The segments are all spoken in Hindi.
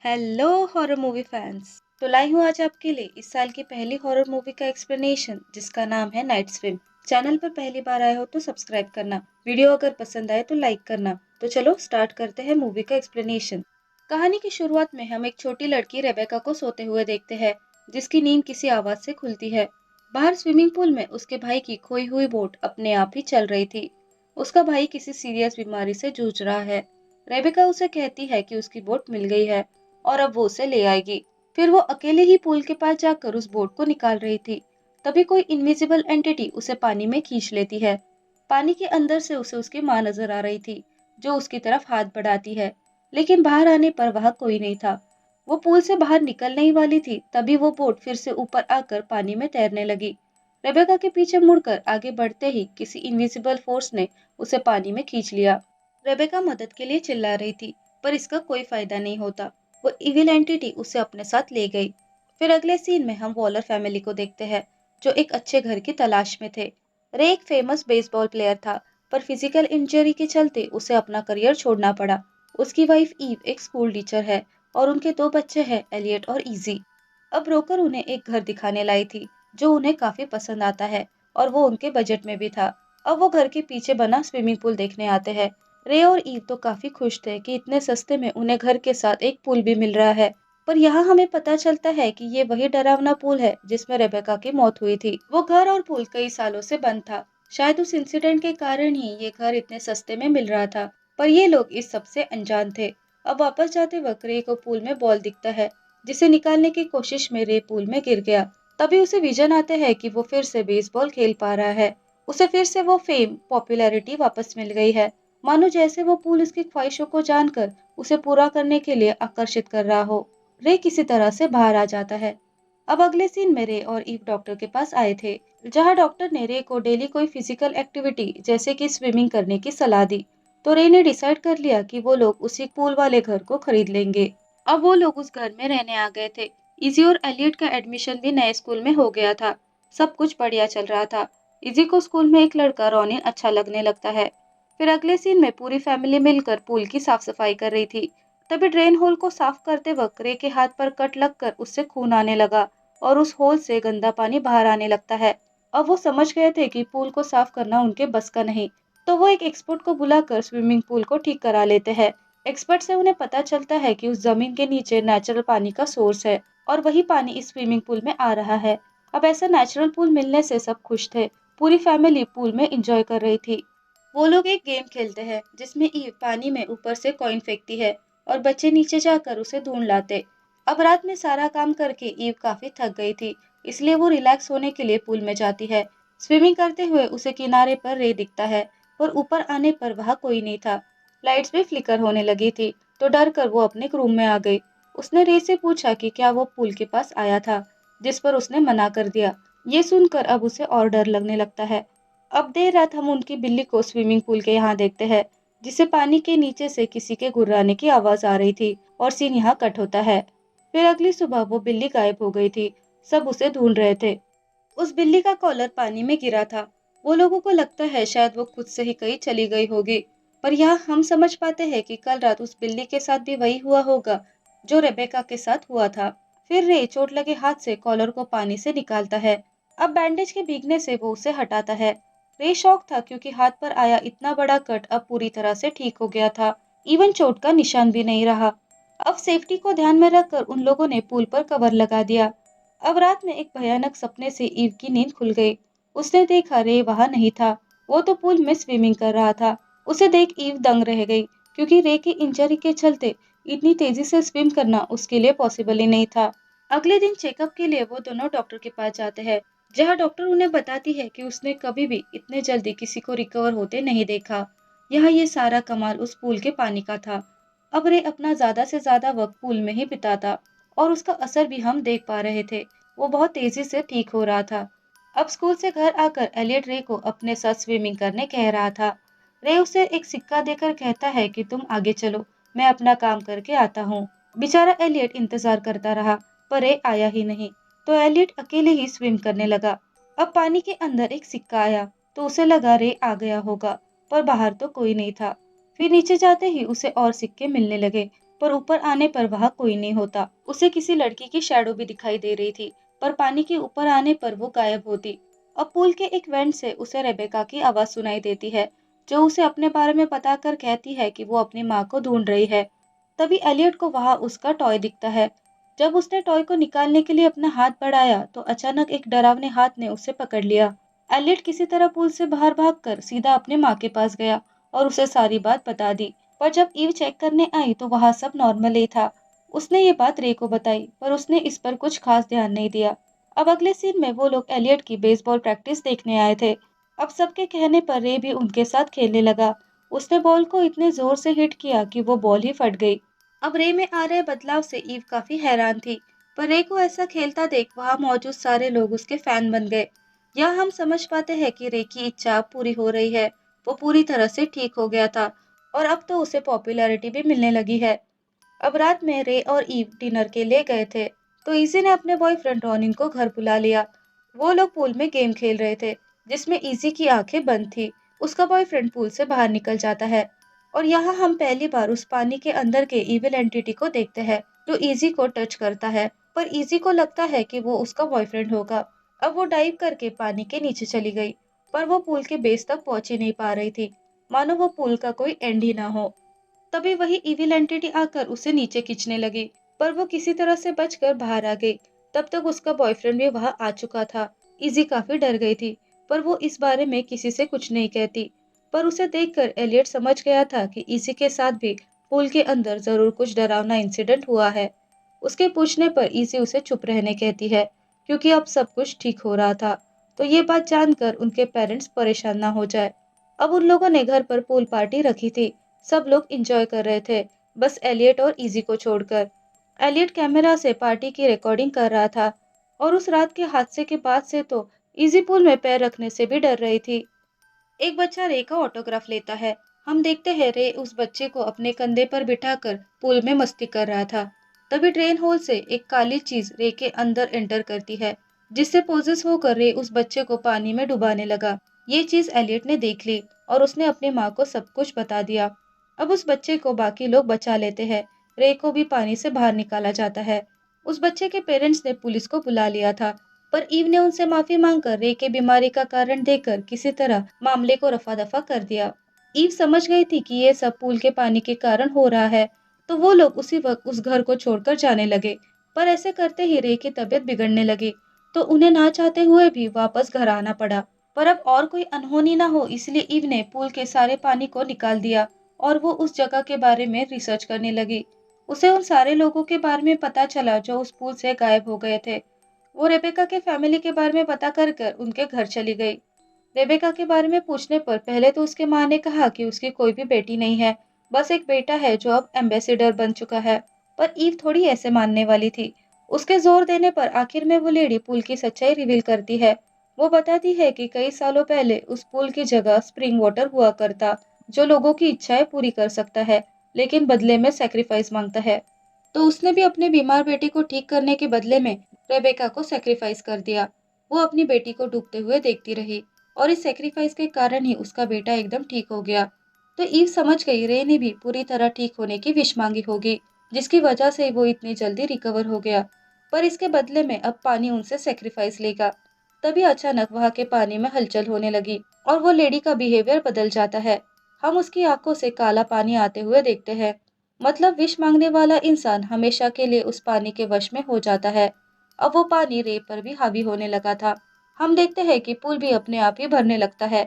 Hello horror movie fans. तो लाई हूँ आज आपके लिए इस साल की पहली हॉरर मूवी का एक्सप्लेनेशन जिसका नाम है नाइट स्विम। चैनल पर पहली बार आए हो तो सब्सक्राइब करना, वीडियो अगर पसंद आए तो लाइक करना। तो चलो स्टार्ट करते हैं मूवी का एक्सप्लेनेशन। कहानी की शुरुआत में हम एक छोटी लड़की रेबेका को सोते हुए देखते हैं जिसकी नींद किसी आवाज से खुलती है। बाहर स्विमिंग पूल में उसके भाई की खोई हुई बोट अपने आप ही चल रही थी। उसका भाई किसी सीरियस बीमारी से जूझ रहा है। रेबेका उसे कहती है कि उसकी बोट मिल गई है और अब वो उसे ले आएगी। फिर वो अकेले ही पूल के पास जाकर उस बोट को निकाल रही थी। तभी कोई इनविजिबल एंटिटी उसे पानी में खींच लेती है। पानी के अंदर से उसे उसकी माँ नजर आ रही थी, जो उसकी तरफ हाथ बढ़ाती है। लेकिन बाहर आने पर वहां कोई नहीं था। वो पूल से बाहर निकलने ही वाली थी, तभी वो बोट फिर से ऊपर आकर पानी में तैरने लगी। रेबेका के पीछे मुड़कर आगे बढ़ते ही किसी इनविजिबल फोर्स ने उसे पानी में खींच लिया। रेबेका मदद के लिए चिल्ला रही थी, पर इसका कोई फायदा नहीं होता। वो इविल एंटिटी उसे अपने साथ ले गई। फिर अगले सीन में हम वॉलर फैमिली को देखते हैं, जो एक अच्छे घर की तलाश में थे। रे एक फेमस बेसबॉल प्लेयर था, पर फिजिकल इंजरी के चलते उसे अपना करियर छोड़ना पड़ा। उसकी वाइफ ईव एक स्कूल टीचर है और उनके दो बच्चे हैं, एलियट और इजी। अब ब्रोकर उन्हें एक घर दिखाने लाई थी, जो उन्हें काफी पसंद आता है और वो उनके बजट में भी था। अब वो घर के पीछे बना स्विमिंग पूल देखने आते हैं। रे और ईव तो काफी खुश थे कि इतने सस्ते में उन्हें घर के साथ एक पूल भी मिल रहा है। पर यहाँ हमें पता चलता है कि ये वही डरावना पूल है जिसमें रेबेका की मौत हुई थी। वो घर और पूल कई सालों से बंद था। शायद उस इंसिडेंट के कारण ही ये घर इतने सस्ते में मिल रहा था। पर ये लोग इस सबसे अनजान थे। अब वापस जाते वक्त रे को पूल में बॉल दिखता है, जिसे निकालने की कोशिश में रे पूल में गिर गया। तभी उसे विजन आते हैं कि वो फिर से बेसबॉल खेल पा रहा है। उसे फिर से वो फेम, पॉपुलैरिटी वापस मिल गई है। मानो जैसे वो पूल उसकी ख्वाहिशों को जानकर उसे पूरा करने के लिए आकर्षित कर रहा हो। रे किसी तरह से बाहर आ जाता है। अब अगले सीन में रे और ईव डॉक्टर के पास आए थे, जहां डॉक्टर ने रे को डेली कोई फिजिकल एक्टिविटी जैसे कि स्विमिंग करने की सलाह दी। तो रे ने डिसाइड कर लिया कि वो लोग उसी पूल वाले घर को खरीद लेंगे। अब वो लोग उस घर में रहने आ गए थे। इजी और एलियट का एडमिशन भी नए स्कूल में हो गया था। सब कुछ बढ़िया चल रहा था। इजी को स्कूल में एक लड़का रोनिन अच्छा लगने लगता है। फिर अगले सीन में पूरी फैमिली मिलकर पूल की साफ सफाई कर रही थी। तभी ड्रेन होल को साफ करते वक्त रे के हाथ पर कट लगकर उससे खून आने लगा और उस होल से गंदा पानी बाहर आने लगता है। अब वो समझ गए थे कि पूल को साफ करना उनके बस का नहीं, तो वो एक एक्सपर्ट को बुलाकर स्विमिंग पूल को ठीक करा लेते हैं। एक्सपर्ट से उन्हें पता चलता है कि उस जमीन के नीचे नेचुरल पानी का सोर्स है और वही पानी इस स्विमिंग पूल में आ रहा है। अब ऐसा नेचुरल पूल मिलने से सब खुश थे। पूरी फैमिली पूल में एंजॉय कर रही थी। वो लोग एक गेम खेलते हैं जिसमें ईव पानी में ऊपर से कॉइन फेंकती है और बच्चे नीचे जाकर उसे ढूंढ लाते। अब रात में सारा काम करके ईव काफी थक गई थी, इसलिए वो रिलैक्स होने के लिए पूल में जाती है। स्विमिंग करते हुए उसे किनारे पर रे दिखता है, पर ऊपर आने पर वहां कोई नहीं था। लाइट्स भी फ्लिकर होने लगी थी, तो डर कर वो अपने रूम में आ गई। उसने रे से पूछा कि क्या वो पूल के पास आया था, जिस पर उसने मना कर दिया। ये सुनकर अब उसे और डर लगने लगता है। अब देर रात हम उनकी बिल्ली को स्विमिंग पूल के यहाँ देखते हैं, जिसे पानी के नीचे से किसी के गुर्राने की आवाज आ रही थी और सीन यहाँ कट होता है। फिर अगली सुबह वो बिल्ली गायब हो गई थी। सब उसे ढूंढ रहे थे। उस बिल्ली का कॉलर पानी में गिरा था। वो लोगों को लगता है शायद वो खुद से ही कहीं चली गई होगी। पर यहाँ हम समझ पाते हैं कि कल रात उस बिल्ली के साथ भी वही हुआ होगा जो रेबेका के साथ हुआ था। फिर रे चोट लगे हाथ से कॉलर को पानी से निकालता है। अब बैंडेज के भीगने से वो उसे हटाता है। रे शॉक था क्योंकि हाथ पर आया इतना बड़ा कट अब पूरी तरह से ठीक हो गया था। इवन चोट का निशान भी नहीं रहा। अब सेफ्टी को ध्यान में रखकर उन लोगों ने पुल पर कवर लगा दिया। अब रात में एक भयानक सपने से ईव की नींद खुल गई। उसने देखा रे वहां नहीं था। वो तो पूल में स्विमिंग कर रहा था। उसे देख ईव दंग रह गई, क्योंकि रे की इंजरी के चलते इतनी तेजी से स्विम करना उसके लिए पॉसिबल ही नहीं था। अगले दिन चेकअप के लिए वो दोनों डॉक्टर के पास जाते हैं, जहां डॉक्टर उन्हें बताती है कि उसने कभी भी इतने जल्दी किसी को रिकवर होते नहीं देखा। यहाँ ये सारा कमाल उस पूल के पानी का था। अब रे अपना ज्यादा से ज्यादा वक्त पूल में ही बिताता और उसका असर भी हम देख पा रहे थे। वो बहुत तेजी से ठीक हो रहा था। अब स्कूल से घर आकर एलियट रे को अपने साथ स्विमिंग करने कह रहा था। रे उसे एक सिक्का देकर कहता है कि तुम आगे चलो, मैं अपना काम करके आता हूँ। बेचारा एलियट इंतजार करता रहा, पर रे आया ही नहीं। तो एलियट अकेले ही स्विम करने लगा। अब पानी के अंदर एक सिक्का आया, तो उसे लगा रे आ गया होगा, पर बाहर तो कोई नहीं था। फिर नीचे जाते ही उसे और सिक्के मिलने लगे, पर ऊपर आने पर वहाँ कोई नहीं होता। उसे किसी लड़की की शैडो भी दिखाई दे रही थी, पर पानी के ऊपर आने पर वो गायब होती। अब पूल के एक वेंट से उसे रेबेका की आवाज सुनाई देती है, जो उसे अपने बारे में बताकर कहती है कि वो अपनी माँ को ढूंढ रही है। तभी एलियट को वहाँ उसका टॉय दिखता है। जब उसने टॉय को निकालने के लिए अपना हाथ बढ़ाया, तो अचानक एक डरावने हाथ ने उसे पकड़ लिया। एलियट किसी तरह पुल से बाहर भागकर सीधा अपने माँ के पास गया और उसे सारी बात बता दी। पर जब ईव चेक करने आई तो वहाँ सब नॉर्मल ही था। उसने ये बात रे को बताई, पर उसने इस पर कुछ खास ध्यान नहीं दिया। अब अगले सीन में वो लोग एलियट की बेसबॉल प्रैक्टिस देखने आए थे। अब सबके कहने पर रे भी उनके साथ खेलने लगा। उसने बॉल को इतने जोर से हिट किया कि वो बॉल ही फट गई। अब रे में आ रहे बदलाव से ईव काफी हैरान थी, पर रे को ऐसा खेलता देख वहां मौजूद सारे लोग उसके फैन बन गए। यह हम समझ पाते हैं कि रे की इच्छा अब पूरी हो रही है। वो पूरी तरह से ठीक हो गया था और अब तो उसे पॉपुलैरिटी भी मिलने लगी है। अब रात में रे और ईव डिनर के लिए गए थे, तो इजी ने अपने बॉयफ्रेंड रॉनिन को घर बुला लिया। वो लोग पूल में गेम खेल रहे थे, जिसमें इजी की आंखें बंद थी। उसका बॉयफ्रेंड पूल से बाहर निकल जाता है और यहाँ हम पहली बार उस पानी के अंदर के इविल एंटिटी को देखते हैं, जो इजी को टच करता है। पर इजी को लगता है कि वो उसका बॉयफ्रेंड होगा। अब वो डाइव करके पानी के नीचे चली गई, पर वो पूल के बेस तक पहुंच ही नहीं पा रही थी, मानो वो पूल का कोई एंड ही ना हो। तभी वही इविल एंटिटी आकर उसे नीचे खींचने लगी, पर वो किसी तरह से बचकर बाहर आ गई। तब तक उसका बॉयफ्रेंड भी वहां आ चुका था। इजी काफी डर गई थी, पर वो इस बारे में किसी से कुछ नहीं कहती। पर उसे देखकर एलियट समझ गया था कि इजी के साथ भी पूल के अंदर जरूर कुछ डरावना इंसिडेंट हुआ है। उसके पूछने पर इजी उसे चुप रहने कहती है, क्योंकि अब सब कुछ ठीक हो रहा था। तो ये बात जानकर उनके पेरेंट्स परेशान ना हो जाए। अब उन लोगों ने घर पर पूल पार्टी रखी थी। सब लोग एंजॉय कर रहे थे, बस एलियट और इजी को छोड़कर। एलियट कैमरा से पार्टी की रिकॉर्डिंग कर रहा था और उस रात के हादसे के बाद से तो इजी पूल में पैर रखने से भी डर रही थी। एक बच्चा रे का ऑटोग्राफ लेता है। हम देखते हैं रे उस बच्चे को अपने कंधे पर बिठाकर पूल में मस्ती कर रहा था। तभी ट्रेन होल से एक काली चीज रे के अंदर एंटर करती है, जिससे पोजेस होकर रे उस बच्चे को पानी में डुबाने लगा। ये चीज एलियट ने देख ली और उसने अपनी माँ को सब कुछ बता दिया। अब उस बच्चे को बाकी लोग बचा लेते हैं। रे को भी पानी से बाहर निकाला जाता है। उस बच्चे के पेरेंट्स ने पुलिस को बुला लिया था, पर ईव ने उनसे माफी मांगकर रे के बीमारी का कारण देकर किसी तरह मामले को रफा दफा कर दिया। ईव समझ गई थी कि ये सब पूल के पानी के कारण हो रहा है, तो वो लोग उसी वक्त उस घर को छोड़कर जाने लगे। पर ऐसे करते ही रे की तबीयत बिगड़ने लगी, तो उन्हें ना चाहते हुए भी वापस घर आना पड़ा। पर अब और कोई अनहोनी ना हो, इसलिए ईव ने पूल के सारे पानी को निकाल दिया और वो उस जगह के बारे में रिसर्च करने लगी। उसे उन सारे लोगों के बारे में पता चला जो उस पूल से गायब हो गए थे। वो रेबेका के फैमिली के बारे में पता कर कर उनके घर चली गई। रेबेका के बारे में पूछने पर पहले तो उसके माँ ने कहा कि उसकी कोई भी बेटी नहीं है, बस एक बेटा है जो अब एम्बेसडर बन चुका है। पर ईव थोड़ी ऐसे मानने वाली थी। उसके जोर देने पर आखिर में वो लेडी पुल की सच्चाई रिवील करती है। वो बताती है कि कई सालों पहले उस पुल की जगह स्प्रिंग वाटर हुआ करता, जो लोगों की इच्छाएं पूरी कर सकता है, लेकिन बदले में सेक्रीफाइस मांगता है। तो उसने भी अपने बीमार बेटी को ठीक करने के बदले में रेबेका को सेक्रीफाइस कर दिया। वो अपनी बेटी को डूबते हुए देखती रही और इस सेक्रीफाइस के कारण ही उसका बेटा एकदम ठीक हो गया। तो ईव समझ गई रे ने भी पूरी तरह ठीक होने की विश मांगी होगी, जिसकी वजह से वो इतनी जल्दी रिकवर हो गया। पर इसके बदले में अब पानी उनसे सेक्रीफाइस लेगा। तभी अचानक वहां के पानी में हलचल होने लगी और वो लेडी का बिहेवियर बदल जाता है। हम उसकी आंखों से काला पानी आते हुए देखते हैं। मतलब विष मांगने वाला इंसान हमेशा के लिए उस पानी के वश में हो जाता है। अब वो पानी रे पर भी हावी होने लगा था। हम देखते हैं कि पुल भी अपने आप ही भरने लगता है।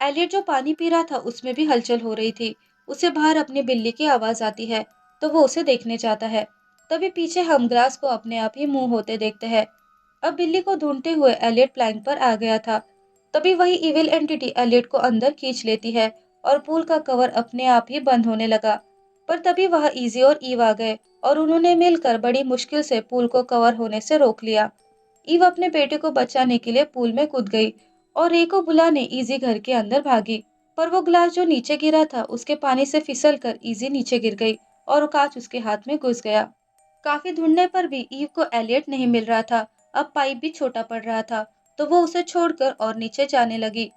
एलियट जो पानी पी रहा था उसमें भी हलचल हो रही थी। उसे बाहर अपनी बिल्ली की आवाज आती है, तो वो उसे देखने जाता है। तभी पीछे हम ग्रास को अपने आप ही मुंह होते देखते हैं। अब बिल्ली को ढूंढते हुए एलियट प्लैंक पर आ गया था। तभी वही इविल एंटिटी एलियट को अंदर खींच लेती है और पूल का कवर अपने आप ही बंद होने लगा। पर तभी वह इजी और ईव आ गए और उन्होंने मिलकर बड़ी मुश्किल से पूल को कवर होने से रोक लिया। ईव अपने बेटे को बचाने के लिए पूल में कूद गई और रे को बुलाने इजी घर के अंदर भागी। पर वो ग्लास जो नीचे गिरा था उसके पानी से फिसल कर इजी नीचे गिर गई और कांच उसके हाथ में घुस गया। काफी ढूंढने पर भी ईव को एलियट नहीं मिल रहा था। अब पाइप भी छोटा पड़ रहा था, तो वो उसे छोड़कर और नीचे जाने लगी।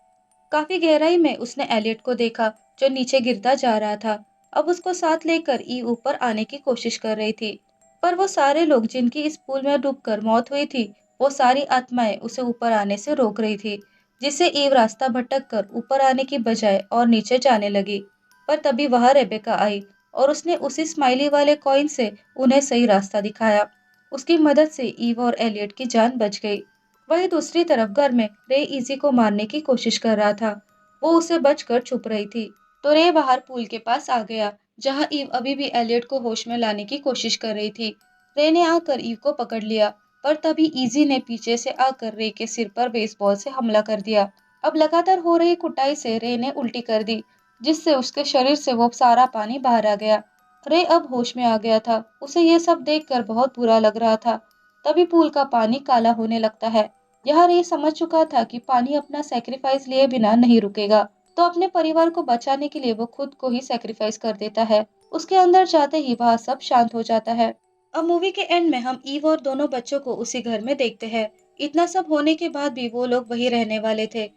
काफी गहराई में उसने एलियट को देखा, जो नीचे गिरता जा रहा था। अब उसको साथ लेकर ईव ऊपर आने की कोशिश कर रही थी। पर वो सारे लोग जिनकी इस पूल में डूबकर मौत हुई थी, वो सारी आत्माएं उसे ऊपर आने से रोक रही थी, जिससे ईव रास्ता भटक कर ऊपर आने की बजाय और नीचे जाने लगी। पर तभी वहां रेबेका आई और उसने उसी स्माइली वाले कॉइन से उन्हें सही रास्ता दिखाया। उसकी मदद से ईव और एलियट की जान बच गई। वहीं दूसरी तरफ घर में रे इजी को मारने की कोशिश कर रहा था। वो उसे बचकर छुप रही थी। तो रे बाहर पूल के पास आ गया, जहां ईव अभी भी एलियट को होश में लाने की कोशिश कर रही थी। रे ने आकर ईव को पकड़ लिया, पर तभी इजी ने पीछे से आकर रे के सिर पर बेसबॉल से हमला कर दिया। अब लगातार हो रही कुटाई से रे ने उल्टी कर दी, जिससे उसके शरीर से वो सारा पानी बाहर आ गया। रे अब होश में आ गया था। उसे ये सब देखकर बहुत बुरा लग रहा था। तभी पूल का पानी काला होने लगता है। यह रे समझ चुका था कि पानी अपना सेक्रीफाइस लिए बिना नहीं रुकेगा, तो अपने परिवार को बचाने के लिए वो खुद को ही सेक्रीफाइस कर देता है। उसके अंदर जाते ही वह सब शांत हो जाता है। अब मूवी के एंड में हम ईव और दोनों बच्चों को उसी घर में देखते हैं। इतना सब होने के बाद भी वो लोग वही रहने वाले थे,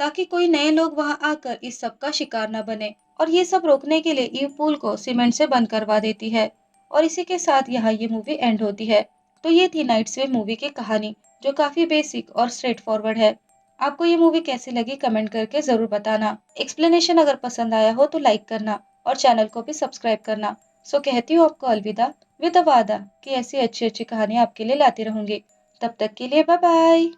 ताकि कोई नए लोग वहां आकर इस सब का शिकार न बने। और ये सब रोकने के लिए ईव पूल को सीमेंट से बंद करवा देती है। और इसी के साथ यहाँ ये मूवी एंड होती है। तो ये थी नाइट स्विम मूवी की कहानी, जो काफी बेसिक और स्ट्रेट फॉरवर्ड है। आपको ये मूवी कैसी लगी कमेंट करके जरूर बताना। एक्सप्लेनेशन अगर पसंद आया हो तो लाइक करना और चैनल को भी सब्सक्राइब करना। सो कहती हूँ आपको अलविदा, विद अ वादा कि ऐसी अच्छी अच्छी कहानियां आपके लिए लाती रहूंगी। तब तक के लिए बाय बाय।